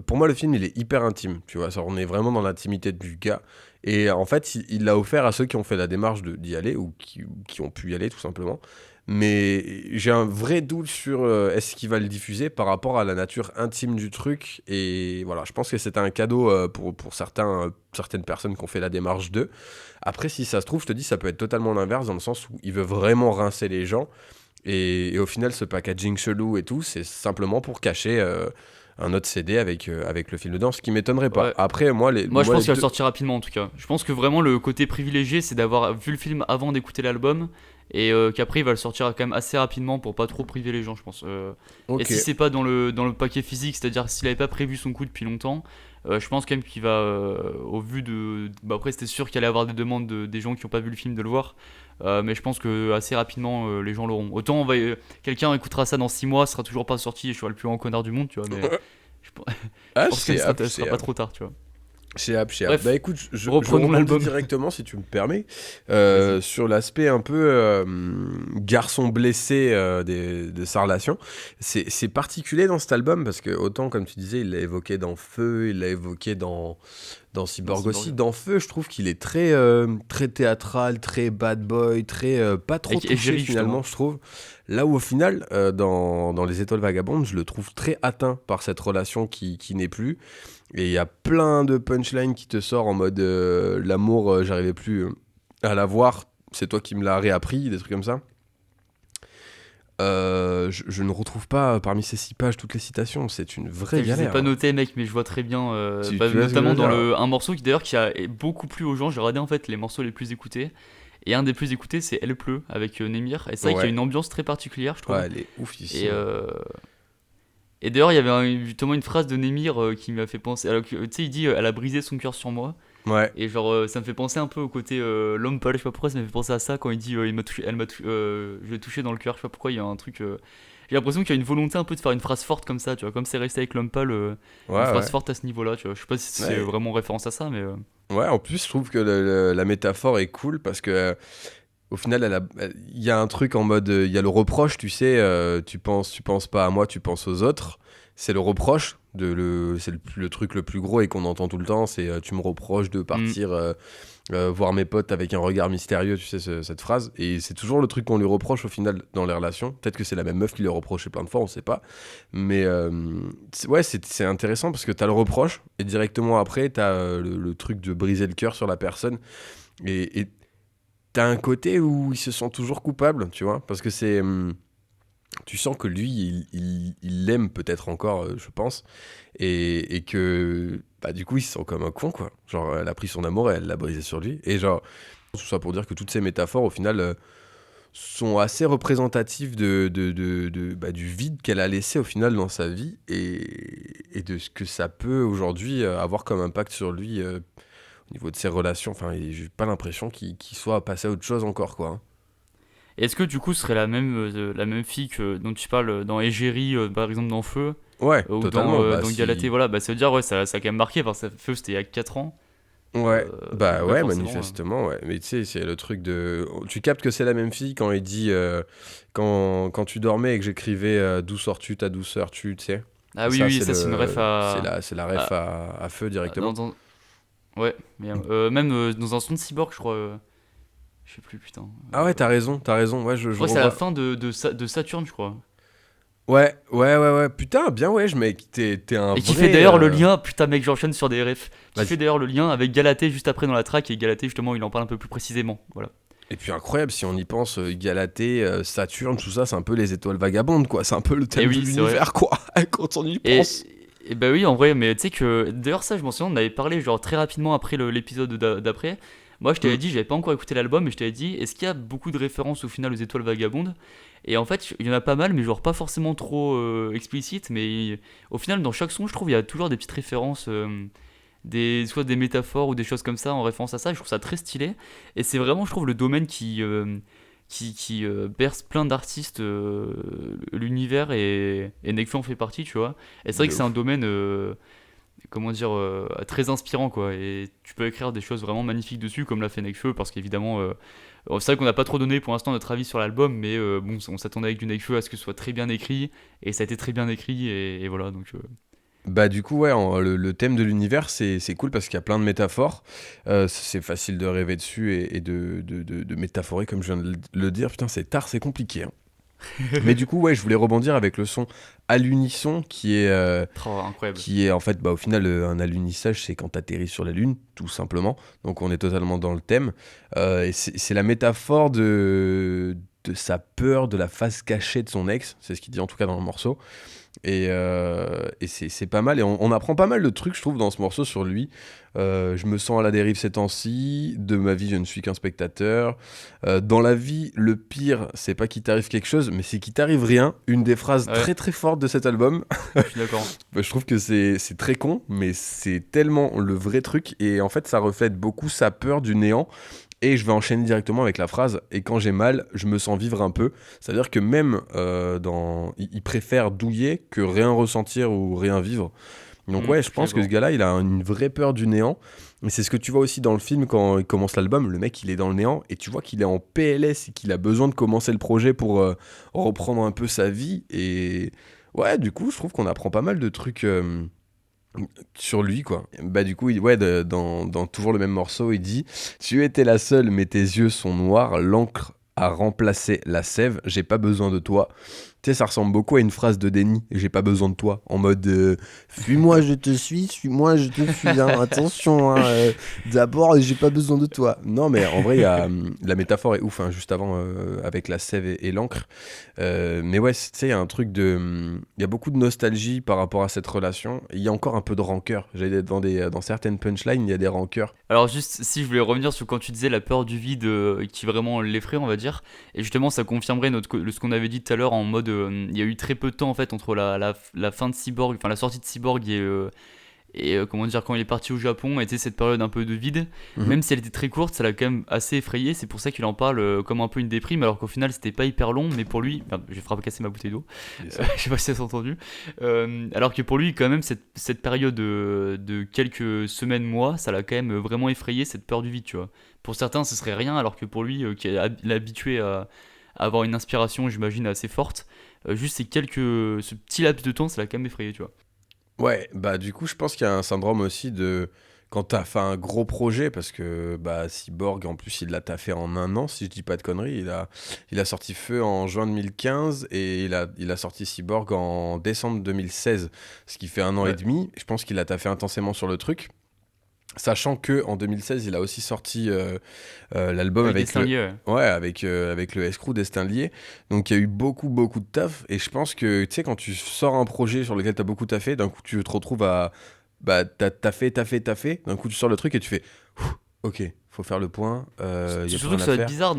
Pour moi, le film, il est hyper intime. Tu vois, ça, on est vraiment dans l'intimité du gars. Et en fait, il l'a offert à ceux qui ont fait la démarche d'y aller ou qui ont pu y aller, tout simplement. Mais j'ai un vrai doute sur est-ce qu'il va le diffuser par rapport à la nature intime du truc. Et voilà, je pense que c'était un cadeau pour certaines personnes qui ont fait la démarche d'eux. Après, si ça se trouve, je te dis, ça peut être totalement l'inverse, dans le sens où il veut vraiment rincer les gens. Et au final, ce packaging chelou et tout, c'est simplement pour cacher un autre CD avec le film dedans, ce qui m'étonnerait pas. Ouais. Après, Moi je moi, pense les qu'il va deux. sortir rapidement en tout cas. Je pense que vraiment le côté privilégié c'est d'avoir vu le film avant d'écouter l'album et qu'après il va le sortir quand même assez rapidement pour pas trop priver les gens, je pense. Et Ok. si c'est pas dans le paquet physique, c'est-à-dire s'il avait pas prévu son coup depuis longtemps, je pense quand même qu'il va, au vu de. Bah après c'était sûr qu'il allait avoir des demandes des gens qui ont pas vu le film de le voir. Mais je pense que assez rapidement les gens l'auront. Autant quelqu'un écoutera ça dans 6 mois, ce sera toujours pas sorti et je serai le plus grand connard du monde, tu vois, mais je, je Ah, pense que c'est hâte, ce c'est sera pas hâte. trop tard, tu vois. Chez App. Bref, Bah écoute, je reprenons rebondis l'album. directement, si tu me permets, Vas-y. sur l'aspect un peu garçon blessé de sa relation. C'est particulier dans cet album parce que, autant, comme tu disais, il l'a évoqué dans Feu, il l'a évoqué dans Dans Cyborg aussi. Cyborg. Dans Feu, je trouve qu'il est très théâtral, très bad boy, très pas trop Et touché Jerry, finalement, justement. je trouve. Là où au final, dans Les Étoiles Vagabondes, je le trouve très atteint par cette relation qui n'est plus. Et il y a plein de punchlines qui te sortent en mode l'amour, j'arrivais plus à l'avoir, c'est toi qui me l'as réappris, des trucs comme ça. Je ne retrouve pas parmi ces 6 pages toutes les citations, c'est une vraie Putain, je les ai galère, pas hein. notés, mec, mais je vois très bien. Tu vois ce que je Notamment veux dans dire? un morceau qui d'ailleurs qui a beaucoup plu aux gens. J'ai regardé en fait les morceaux les plus écoutés. Et un des plus écoutés, c'est Elle pleut avec Némir. Et c'est vrai qu'il y a Ouais, une ambiance très particulière, je trouve. ouais, elle est Et, oufissime. et d'ailleurs, il y avait justement une phrase de Némir qui m'a fait penser. Alors, tu sais, il dit Elle a brisé son cœur sur moi. Ouais, Et genre, ça me fait penser un peu au côté l'homme pâle. Je sais pas pourquoi ça me fait penser à ça quand il dit il m'a touché, je l'ai touché dans le cœur. Je sais pas pourquoi il y a un truc. J'ai l'impression qu'il y a une volonté un peu de faire une phrase forte comme ça, tu vois. Comme c'est resté avec l'homme pâle, une ouais, phrase ouais. forte à ce niveau-là, tu vois. Je sais pas si c'est Ouais, vraiment référence à ça, mais. ouais, en plus, je trouve que la métaphore est cool parce que au final, il y a un truc en mode, il y a le reproche, tu sais, tu penses pas à moi, tu penses aux autres. C'est le reproche, c'est le truc le plus gros et qu'on entend tout le temps, c'est tu me reproches de Hmm. partir voir mes potes avec un regard mystérieux, tu sais, cette phrase. Et c'est toujours le truc qu'on lui reproche au final dans les relations. Peut-être que c'est la même meuf qui lui a reproché plein de fois, on sait pas. Mais ouais, c'est intéressant parce que t'as le reproche et directement après, t'as le truc de briser le cœur sur la personne. Et t'as un côté où il se sent toujours coupable, tu vois, parce que tu sens que lui, il l'aime peut-être encore, je pense, et que, bah, du coup, il se sent comme un con, quoi. Genre, elle a pris son amour et elle l'a brisé sur lui. Et genre, tout ça pour dire que toutes ces métaphores, au final, sont assez représentatives bah, du vide qu'elle a laissé, au final, dans sa vie, et de ce que ça peut, aujourd'hui, avoir comme impact sur lui, au niveau de ses relations. Enfin, j'ai pas l'impression qu'il soit passé à autre chose encore, quoi, hein. Et est-ce que du coup ce serait la même fille que, dont tu parles dans Égérie, par exemple dans Feu, Ouais, ou totalement. dans Galatée, voilà, bah ça veut dire, ouais, ça a quand même marqué, parce que Feu c'était il y a 4 ans. Ouais, bah Donc ouais, ouais, forcément. manifestement, ouais. Mais tu sais, c'est le truc de. Tu captes que c'est la même fille quand il dit. Quand tu dormais et que j'écrivais d'où sors-tu, ta douceur, tu sais. Ah oui, Ça, oui, ça c'est une ref c'est la ref à- à feu directement. dans, ouais, mais même dans un son de Cyborg, je crois. Je sais plus, putain. Ah ouais, t'as raison. Ouais, Je je crois que c'est à la revois. fin de Saturne, je crois. Ouais. Putain, bien wesh, mec. T'es un Et qui vrai. fait d'ailleurs le lien, putain mec, j'enchaîne sur des refs. Qui Vas-y. fait d'ailleurs le lien avec Galatée juste après dans la track, et Galatée justement il en parle un peu plus précisément. Voilà. Et puis incroyable, si on y pense, Galatée, Saturne, tout ça, c'est un peu les étoiles vagabondes, quoi. C'est un peu le Et thème de oui, c'est vrai. l'univers, quoi. Quand on y Et, pense. et bah oui, en vrai, mais tu sais que d'ailleurs, ça, je m'en souviens, on avait parlé genre très rapidement après l'épisode d'après. Moi, je t'avais Mm. dit, j'avais pas encore écouté l'album, mais je t'avais dit, est-ce qu'il y a beaucoup de références au final aux étoiles vagabondes? Et en fait, il y en a pas mal, mais genre pas forcément trop explicites, mais au final, dans chaque son, je trouve, il y a toujours des petites références, soit des métaphores ou des choses comme ça en référence à ça. Je trouve ça très stylé. Et c'est vraiment, je trouve, le domaine qui berce plein d'artistes, l'univers, et Nekfeu en fait partie, tu vois. Et c'est vrai De que c'est un ouf. domaine, comment dire, très inspirant, quoi. Et tu peux écrire des choses vraiment magnifiques dessus, comme l'a fait Nekfeu, parce qu'évidemment, c'est vrai qu'on n'a pas trop donné pour l'instant notre avis sur l'album, mais bon, on s'attendait avec du Nekfeu à ce que ce soit très bien écrit, et ça a été très bien écrit, et voilà, donc. Bah du coup ouais le thème de l'univers c'est cool parce qu'il y a plein de métaphores. C'est facile de rêver dessus et de métaphorer comme je viens de le dire. Putain c'est tard, c'est compliqué, hein. Mais du coup ouais, je voulais rebondir avec le son à l'unisson Oh, incroyable. qui est en fait bah, au final un alunissage, c'est quand t'atterris sur la lune tout simplement. Donc on est totalement dans le thème. Et c'est la métaphore de sa peur de la face cachée de son ex, c'est ce qu'il dit en tout cas dans le morceau. Et c'est pas mal. Et on apprend pas mal de trucs, je trouve, dans ce morceau sur lui. Je me sens à la dérive ces temps-ci. De ma vie, je ne suis qu'un spectateur. Dans la vie, le pire, c'est pas qu'il t'arrive quelque chose, mais c'est qu'il t'arrive rien. Une des phrases Ouais, très très fortes de cet album. je suis d'accord. Bah, je trouve que c'est très con, mais c'est tellement le vrai truc. Et en fait, ça reflète beaucoup sa peur du néant. Et je vais enchaîner directement avec la phrase « Et quand j'ai mal, je me sens vivre un peu ». C'est-à-dire que même il préfère douiller que rien ressentir ou rien vivre. Donc ouais, Je je suis pense que ce d'accord. gars-là, il a une vraie peur du néant. Mais c'est ce que tu vois aussi dans le film quand il commence l'album. Le mec, il est dans le néant et tu vois qu'il est en PLS et qu'il a besoin de commencer le projet pour reprendre un peu sa vie. Et ouais, du coup, je trouve qu'on apprend pas mal de trucs sur lui, quoi. Bah du coup, ouais, dans toujours le même morceau, il dit tu étais la seule, mais tes yeux sont noirs, l'encre a remplacé la sève, j'ai pas besoin de toi. Tu sais, ça ressemble beaucoup à une phrase de Déni, j'ai pas besoin de toi, en mode fuis-moi, je te suis-moi, je te fuis, hein, attention, hein, d'abord, j'ai pas besoin de toi. Non, mais en vrai, la métaphore est ouf, hein, juste avant, avec la sève et l'encre. Mais ouais, tu sais, il y a un truc de. Il y a beaucoup de nostalgie par rapport à cette relation. Il y a encore un peu de rancœur. J'allais dans certaines punchlines, il y a des rancœurs. Alors juste, si je voulais revenir sur quand tu disais la peur du vide, qui vraiment l'effraie, on va dire, et justement ça confirmerait ce qu'on avait dit tout à l'heure, en mode, il y a eu très peu de temps en fait entre la fin de Cyborg, enfin la sortie de Cyborg, et comment dire, quand il est parti au Japon, et tu sais, cette période un peu de vide, Mhm. même si elle était très courte, ça l'a quand même assez effrayé. C'est pour ça qu'il en parle, comme un peu une déprime, alors qu'au final c'était pas hyper long, mais pour lui, merde, j'ai frappé ma bouteille d'eau. C'est ça. Je sais pas si ça s'est entendu. Alors que pour lui, quand même, cette période de quelques semaines, mois, ça l'a quand même vraiment effrayé, cette peur du vide, tu vois. Pour certains, ce serait rien, alors que pour lui, qui est habitué à avoir une inspiration, j'imagine, assez forte, juste ce petit laps de temps, ça l'a quand même effrayé, tu vois. Ouais, bah du coup, je pense qu'il y a un syndrome aussi de. Quand t'as fait un gros projet, parce que bah, Cyborg, en plus, il l'a taffé en un an, si je dis pas de conneries. Il a sorti Feu en juin 2015 et il a sorti Cyborg en décembre 2016, ce qui fait un an et Ouais, demi. Je pense qu'il a taffé intensément sur le truc. Sachant que en 2016, il a aussi sorti l'album avec des avec seins liés, ouais. avec le escrew Destin lié. Donc il y a eu beaucoup de taf. Et je pense que tu sais, quand tu sors un projet sur lequel tu as beaucoup taffé, d'un coup tu te retrouves à. Bah, t'as fait. D'un coup tu sors le truc et tu fais. Ouh, ok, faut faire le point. Il y a plus Surtout rien que à ça va être faire. bizarre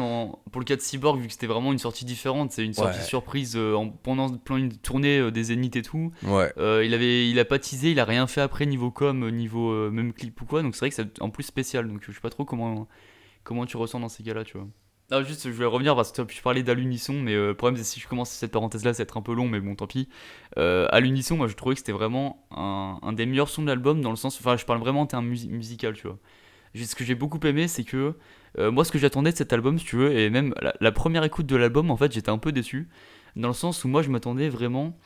pour le cas de Cyborg, vu que c'était vraiment une sortie différente, c'est une sortie Ouais, surprise, pendant une tournée des Zénith et tout. ouais. Il a pas teasé, il a rien fait après niveau com, niveau même clip ou quoi, donc c'est vrai que c'est en plus spécial, donc je sais pas trop comment tu ressens dans ces cas-là, tu vois. Non, juste, je voulais revenir parce que tu parlais d'À l'unisson, mais le problème, c'est si je commence cette parenthèse-là, ça va être un peu long, mais bon, tant pis. À l'unisson, moi, je trouvais que c'était vraiment un des meilleurs sons de l'album, dans le sens, enfin, je parle vraiment en termes musical, tu vois. Ce que j'ai beaucoup aimé, c'est que moi, ce que j'attendais de cet album, si tu veux, et même la première écoute de l'album, en fait, j'étais un peu déçu, dans le sens où moi, je m'attendais vraiment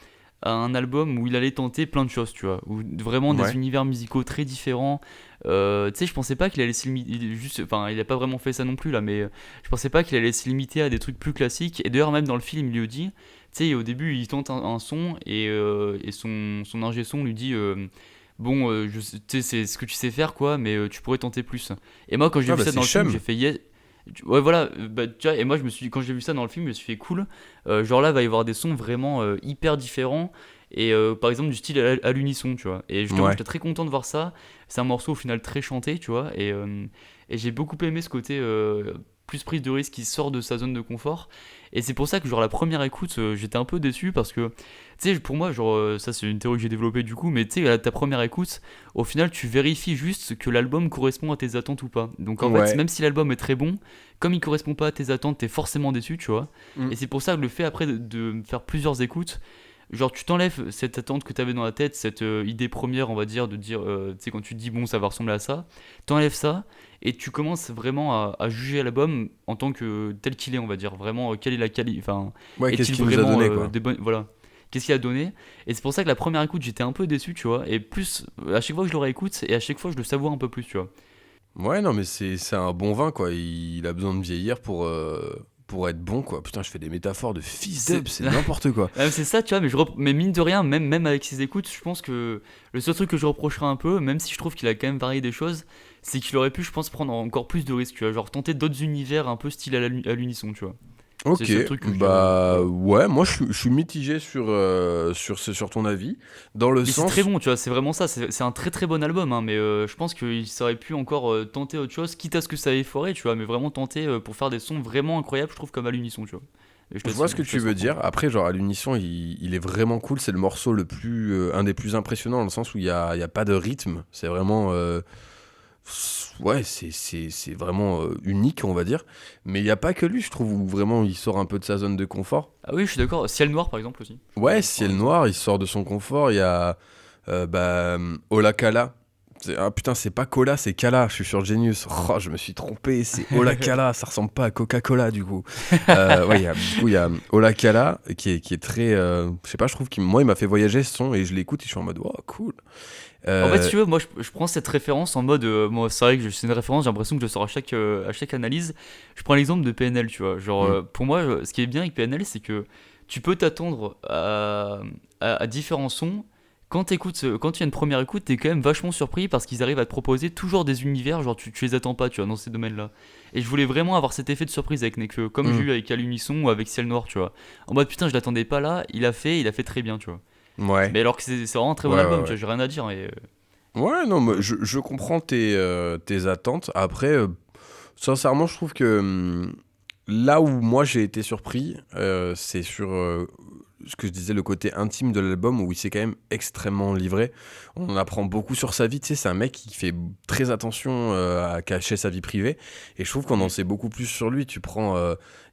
à un album où il allait tenter plein de choses, tu vois, où vraiment des Ouais. univers musicaux très différents. Tu sais, je pensais pas qu'il allait se limiter, juste, enfin, il a pas vraiment fait ça non plus là, mais je pensais pas qu'il allait se limiter à des trucs plus classiques. Et d'ailleurs, même dans le film, il lui dit, tu sais, au début, il tente un son et son ingé son lui dit. Bon, tu sais, c'est ce que tu sais faire, quoi, mais tu pourrais tenter plus. Et moi, quand j'ai Ah vu bah ça c'est dans le film, Chum. j'ai fait yes. Ouais, voilà, bah, tu vois, et moi, quand j'ai vu ça dans le film, je me suis fait cool. Genre là, il va y avoir des sons vraiment hyper différents. Et par exemple, du style à l'unisson, tu vois. Et justement, Ouais. j'étais très content de voir ça. C'est un morceau au final très chanté, tu vois. Et j'ai beaucoup aimé ce côté plus prise de risque qui sort de sa zone de confort. Et c'est pour ça que, genre, la première écoute, j'étais un peu déçu parce que, tu sais, pour moi, genre, ça c'est une théorie que j'ai développée du coup, mais tu sais, à ta première écoute, au final, tu vérifies juste que l'album correspond à tes attentes ou pas. Donc en fait, Ouais. même si l'album est très bon, comme il correspond pas à tes attentes, t'es forcément déçu, tu vois. Mm. Et c'est pour ça que le fait après de faire plusieurs écoutes, genre tu t'enlèves cette attente que t'avais dans la tête, cette idée première, on va dire, de dire, tu sais, quand tu te dis bon, ça va ressembler à ça, t'enlèves ça et tu commences vraiment à juger l'album en tant que tel qu'il est, on va dire, vraiment quelle est la qualité, enfin, Ouais, qu'est-ce est-il qu'il nous a vraiment donné, quoi. des bonnes, voilà. Qu'est-ce qu'il a donné? Et c'est pour ça que la première écoute, j'étais un peu déçu, tu vois. Et plus, à chaque fois que je le réécoute, et à chaque fois, je le savoure un peu plus, tu vois. Ouais, non, mais c'est un bon vin, quoi. Il a besoin de vieillir pour être bon, quoi. Putain, je fais des métaphores de fils C'est d'up, c'est n'importe quoi. c'est ça, tu vois, mais mine de rien, même avec ses écoutes, je pense que le seul truc que je reprocherais un peu, même si je trouve qu'il a quand même varié des choses, c'est qu'il aurait pu, je pense, prendre encore plus de risques, tu vois, genre tenter d'autres univers un peu style à l'unisson, tu vois. C'est le Ok, seul truc que je dirais, bah voilà. ouais, moi je suis mitigé sur ton avis, dans le Mais c'est très sens. bon, tu vois, c'est vraiment ça, c'est un très très bon album, hein, mais je pense qu'il aurait pu encore tenter autre chose, quitte à ce que ça ait foiré, tu vois, mais vraiment tenter pour faire des sons vraiment incroyables, je trouve, comme à l'unisson, tu vois. Et Je vois ce que je te tu laisse veux reprendre. dire. Après, genre à l'unisson, il est vraiment cool. C'est le morceau le plus, un des plus impressionnants dans le sens où il y a pas de rythme. C'est vraiment, ouais, c'est vraiment unique, on va dire. Mais il y a pas que lui, je trouve, où vraiment il sort un peu de sa zone de confort. Ah oui, je suis d'accord, Ciel Noir par exemple aussi, Ouais, pour un Ciel exemple. Noir, il sort de son confort. Il y a bah, Ola Kala. Ah putain, c'est pas Cola, c'est Kala. Je suis sur Genius. Oh, je me suis trompé. C'est Ola Kala. Ça ressemble pas à Coca-Cola du coup. Ouais, du coup, il y a Ola Kala qui est très. Je sais pas, je trouve qu'il moi, il m'a fait voyager ce son et je l'écoute et je suis en mode, oh, cool. En fait, si Euh, tu veux, moi je prends cette référence en mode. Moi, c'est vrai que c'est une référence, j'ai l'impression que je le sors à chaque analyse. Je prends l'exemple de PNL, tu vois. Genre, hmm, pour moi, ce qui est bien avec PNL, c'est que tu peux t'attendre à différents sons. Quand tu as une première écoute, t'es quand même vachement surpris parce qu'ils arrivent à te proposer toujours des univers, genre tu les attends pas, tu vois, dans ces domaines-là. Et je voulais vraiment avoir cet effet de surprise avec Nekfeu, comme j'ai hmm, eu avec Alunisson ou avec Ciel Noir, tu vois. En mode putain, je l'attendais pas là, il a fait très bien, tu vois. ouais, Mais alors que c'est vraiment un très bon ouais, ouais, album, tu ouais. vois, j'ai rien à dire. Et, Ouais, non, mais je comprends tes attentes. Après, sincèrement, je trouve que là où moi j'ai été surpris, c'est sur ce que je disais, le côté intime de l'album où il s'est quand même extrêmement livré. On en apprend beaucoup sur sa vie. Tu sais, c'est un mec qui fait très attention à cacher sa vie privée. Et je trouve qu'on en Mm. sait beaucoup plus sur lui. Tu prends.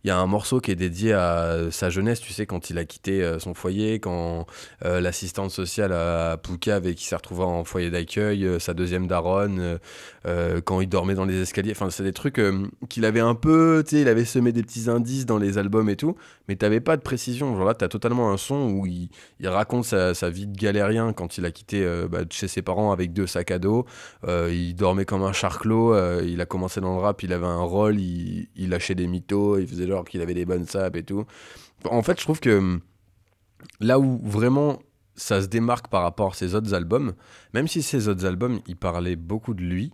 Il y a un morceau qui est dédié à sa jeunesse, tu sais, quand il a quitté son foyer, quand l'assistante sociale à Poucave et qui s'est retrouvée en foyer d'accueil, sa deuxième daronne, quand il dormait dans les escaliers. Enfin, c'est des trucs qu'il avait un peu, tu sais, il avait semé des petits indices dans les albums et tout, mais t'avais pas de précision. Genre là, t'as totalement un son où il raconte sa vie de galérien quand il a quitté de chez ses parents avec 2 sacs à dos. Il dormait comme un charclos, il a commencé dans le rap, il avait un rôle, il lâchait des mythos, il faisait genre qu'il avait des bonnes sapes et tout. En fait, je trouve que là où vraiment ça se démarque par rapport à ses autres albums, même si ses autres albums, il parlait beaucoup de lui,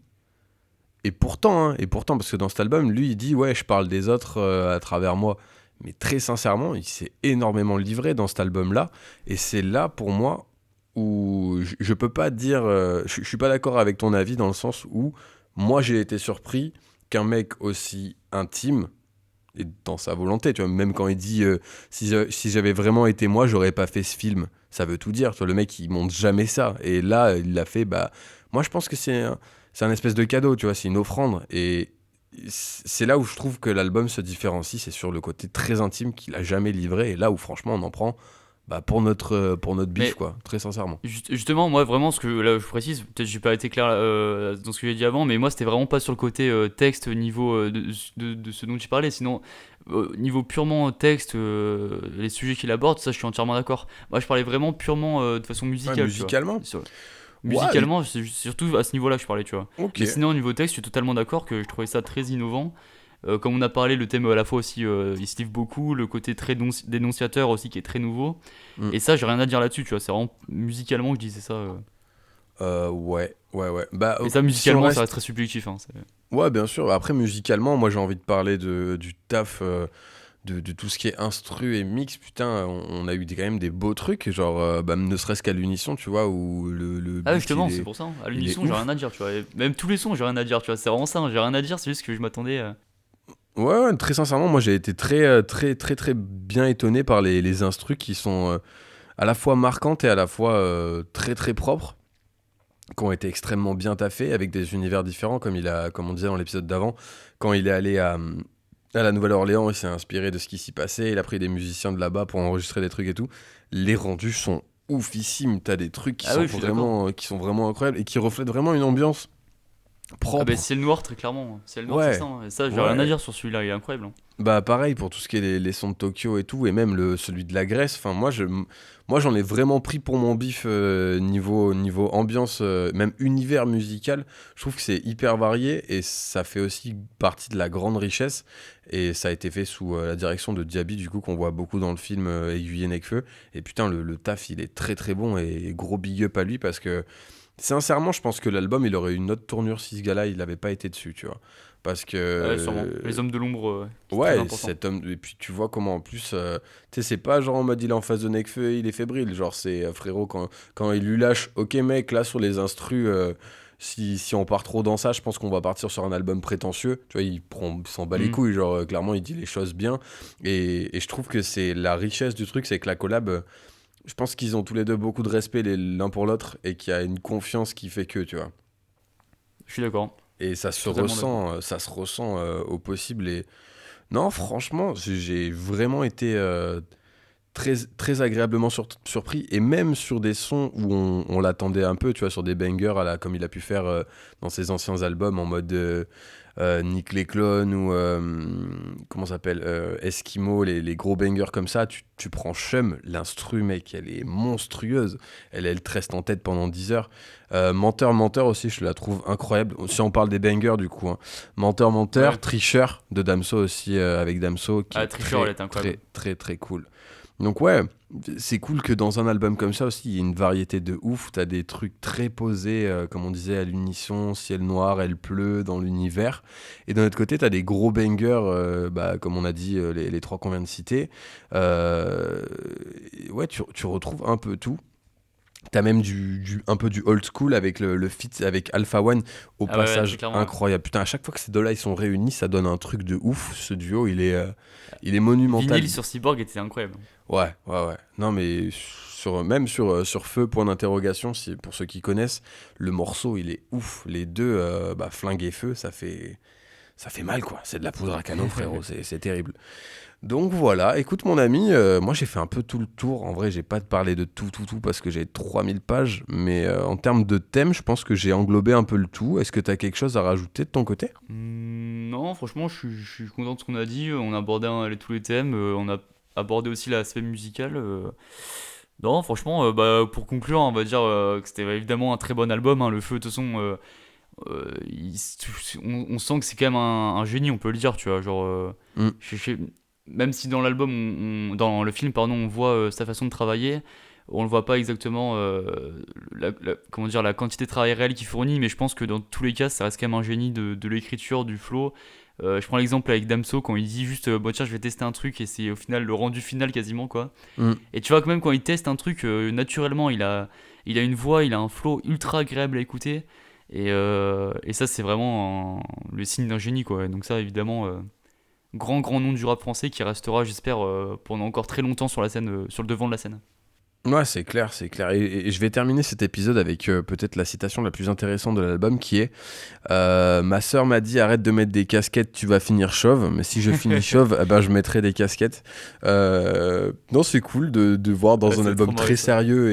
et pourtant, parce que dans cet album, lui, il dit, ouais, je parle des autres à travers moi. Mais très sincèrement, il s'est énormément livré dans cet album-là, et c'est là, pour moi, où je peux pas dire, je suis pas d'accord avec ton avis dans le sens où moi, j'ai été surpris qu'un mec aussi intime, et dans sa volonté, tu vois, même quand il dit si j'avais vraiment été moi, j'aurais pas fait ce film. Ça veut tout dire, tu vois, le mec il montre jamais ça. Et là, il l'a fait, bah, moi je pense que c'est un espèce de cadeau, tu vois, c'est une offrande. Et c'est là où je trouve que l'album se différencie, c'est sur le côté très intime qu'il a jamais livré, et là où franchement on en prend pour notre bif, Mais quoi, très sincèrement. Justement, moi vraiment, ce que là je précise, peut-être j'ai pas été clair dans ce que j'ai dit avant, mais moi c'était vraiment pas sur le côté texte niveau de ce dont tu parlais, sinon niveau purement texte, les sujets qu'il aborde, ça je suis entièrement d'accord. Moi je parlais vraiment purement de façon Ouais, musicale, tu vois. musicalement. Ouais, Musicalement, c'est surtout à ce niveau-là que je parlais, tu vois. ok. Mais sinon, au niveau texte, je suis totalement d'accord que je trouvais ça très innovant. Comme on a parlé, le thème à la fois aussi, il se livre beaucoup, le côté très dénonciateur aussi qui est très nouveau. Mm. Et ça, j'ai rien à dire là-dessus, tu vois. C'est vraiment musicalement que je disais ça. Ouais. Bah, Mais ça, si on musicalement, ça reste. reste très subjectif, hein, Ouais, bien sûr. Après, musicalement, moi, j'ai envie de parler du taf, de tout ce qui est instru et mix. Putain, on a eu quand même des beaux trucs, genre, ne serait-ce qu'à l'unisson, tu vois, où le Ah, beat, justement, c'est pour ça, hein. À il est l'unisson, j'ai ouf. rien à dire, tu vois. Et même tous les sons, j'ai rien à dire, tu vois. C'est vraiment ça, hein, j'ai rien à dire, c'est juste que je m'attendais. Ouais, très sincèrement, moi, j'ai été très bien étonné par les instrus qui sont à la fois marquantes et à la fois très propres, qui ont été extrêmement bien taffés, avec des univers différents, comme on disait dans l'épisode d'avant, quand il est allé à la Nouvelle-Orléans, il s'est inspiré de ce qui s'y passait, il a pris des musiciens de là-bas pour enregistrer des trucs et tout. Les rendus sont oufissimes, t'as des trucs Ah oui, je suis d'accord. qui sont vraiment incroyables et qui reflètent vraiment une ambiance Ah, bah, propre. Ciel Noir, très clairement, hein. Ciel Noir, c'est Ouais, ça, hein. Et ça, j'ai rien à ouais. dire sur celui-là, il est incroyable, hein. Bah pareil pour tout ce qui est les sons de Tokyo et tout, et même celui de la Grèce. Enfin moi j'en ai vraiment pris pour mon bif, niveau ambiance, même univers musical. Je trouve que c'est hyper varié et ça fait aussi partie de la grande richesse. Et ça a été fait sous la direction de Diaby, du coup, qu'on voit beaucoup dans le film Aiguillé Necfeu. Et putain, le taf il est très bon, et gros big up à lui, parce que sincèrement je pense que l'album il aurait eu une autre tournure si ce gars-là il avait pas été dessus, tu vois. Parce Ouais, sûrement. que Les hommes de l'ombre, c'est très ouais, important. cet homme, et puis tu vois comment en plus, tu sais, c'est pas genre en mode il est en face de Nekfeu, il est fébrile, genre c'est frérot, quand il lui lâche, ok mec, là sur les instrus, si on part trop dans ça, je pense qu'on va partir sur un album prétentieux, tu vois, il s'en bat les Mm. couilles, genre clairement il dit les choses bien, et je trouve que c'est la richesse du truc, c'est que la collab, je pense qu'ils ont tous les deux beaucoup de respect l'un pour l'autre, et qu'il y a une confiance qui fait que, tu vois. Je suis d'accord. Et Je suis totalement d'accord. ça se ressent au possible. Et non, franchement, j'ai vraiment été très agréablement surpris. Et même sur des sons où on l'attendait un peu, tu vois, sur des bangers, comme il a pu faire dans ses anciens albums, en mode Nick les Clones, ou comment ça s'appelle, Eskimo, les gros bangers comme ça. Tu prends Chum, l'instru, mec, elle est monstrueuse. Elle te reste en tête pendant 10 heures. Menteur aussi, je la trouve incroyable. Si on parle des bangers, du coup, hein. Menteur, Ouais. Tricheur de Damso aussi, avec Damso, qui Ah, est Tricheur, elle était incroyable. très cool. Donc ouais, c'est cool que dans un album comme ça aussi, il y ait une variété de ouf. T'as des trucs très posés, comme on disait, à l'unisson, ciel noir, elle pleut dans l'univers. Et d'un autre côté, t'as des gros bangers, comme on a dit, les trois qu'on vient de citer. Ouais, tu retrouves un peu tout. T'as même un peu du old school avec le feat avec Alpha One, au Ah ouais, très passage clairement, ouais. incroyable. Putain, à chaque fois que ces deux-là ils sont réunis, ça donne un truc de ouf. Ce duo, il est monumental. Vinyle sur Cyborg était incroyable. Ouais. Non, mais même sur Feu, point d'interrogation, pour ceux qui connaissent, le morceau, il est ouf. Les deux, Flingue et Feu, ça fait mal, quoi. C'est de la poudre à canon, frérot. C'est terrible. Donc voilà, écoute mon ami, moi j'ai fait un peu tout le tour. En vrai, j'ai pas parlé de tout parce que j'ai 3000 pages. Mais en termes de thème, je pense que j'ai englobé un peu le tout. Est-ce que t'as quelque chose à rajouter de ton côté? Non, franchement, je suis content de ce qu'on a dit. On a abordé tous les thèmes. On a abordé aussi l'aspect musical. Non, franchement, pour conclure, on va dire que c'était évidemment un très bon album, hein. Le Feu, de toute façon, on sent que c'est quand même un génie, on peut le dire, tu vois. Genre, Hmm. je- je- même si dans l'album, dans le film, pardon, on voit sa façon de travailler, on ne voit pas exactement comment dire, la quantité de travail réel qu'il fournit, mais je pense que dans tous les cas, ça reste quand même un génie de l'écriture, du flow. Je prends l'exemple avec Damso quand il dit juste bon, tiens, je vais tester un truc, et c'est au final le rendu final quasiment, quoi. Hmm. Et tu vois que même quand il teste un truc, naturellement, il a une voix, il a un flow ultra agréable à écouter. Et ça, c'est vraiment le signe d'un génie, quoi. Et donc ça, évidemment, grand nom du rap français qui restera, j'espère, pendant encore très longtemps sur la scène, sur le devant de la scène. Ouais, c'est clair, c'est clair. Et je vais terminer cet épisode avec peut-être la citation la plus intéressante de l'album qui est ma sœur m'a dit arrête de mettre des casquettes, tu vas finir chauve. Mais si je finis chauve, eh ben, je mettrai des casquettes. Non, c'est cool de voir dans Ouais, un c'est album trop très marré, ça. sérieux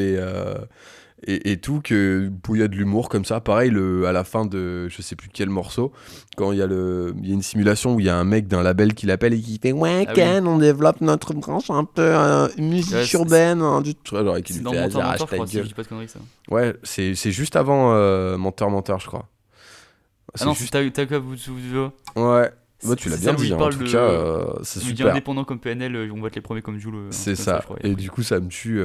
et tout, que où il y a de l'humour comme ça. Pareil, à la fin de je sais plus quel morceau, quand il y a une simulation où il y a un mec d'un label qui l'appelle et qui fait ouais, Ah oui. Ken, on développe notre branche un peu musique Ouais, urbaine, hein, du tout. Genre, et qui c'est lui dans fait vas-y, Menteur, arrache Menteur, je ta crois, si je gueule. dis pas de conneries, ça. Ouais, c'est juste avant Menteur, Menteur, je crois. Ah C'est non, c'est juste. Takabuzu. Ouais. Bah, C'est tu l'as c'est bien celle où dit, il hein. En parle tout cas, de. c'est On dit super. indépendant comme PNL, on va être les premiers comme Joule, un C'est truc comme ça, je ça. crois. Et du coup, ça me tue.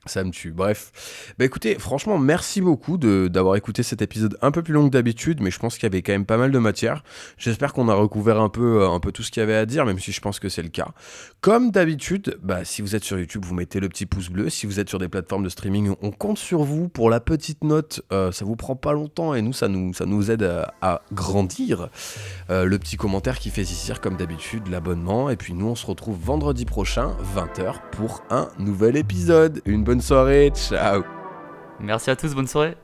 Ça me tue. Bref. Bah écoutez, franchement, merci beaucoup d'avoir écouté cet épisode un peu plus long que d'habitude, mais je pense qu'il y avait quand même pas mal de matière. J'espère qu'on a recouvert un peu tout ce qu'il y avait à dire, même si je pense que c'est le cas. Comme d'habitude, bah, si vous êtes sur YouTube, vous mettez le petit pouce bleu. Si vous êtes sur des plateformes de streaming, on compte sur vous pour la petite note. Ça vous prend pas longtemps et nous, ça nous aide à grandir. Le petit commentaire qui fait zizir comme d'habitude, l'abonnement. Et puis nous, on se retrouve vendredi prochain, 20h, pour un nouvel épisode. Une bonne soirée, ciao. Merci à tous, bonne soirée.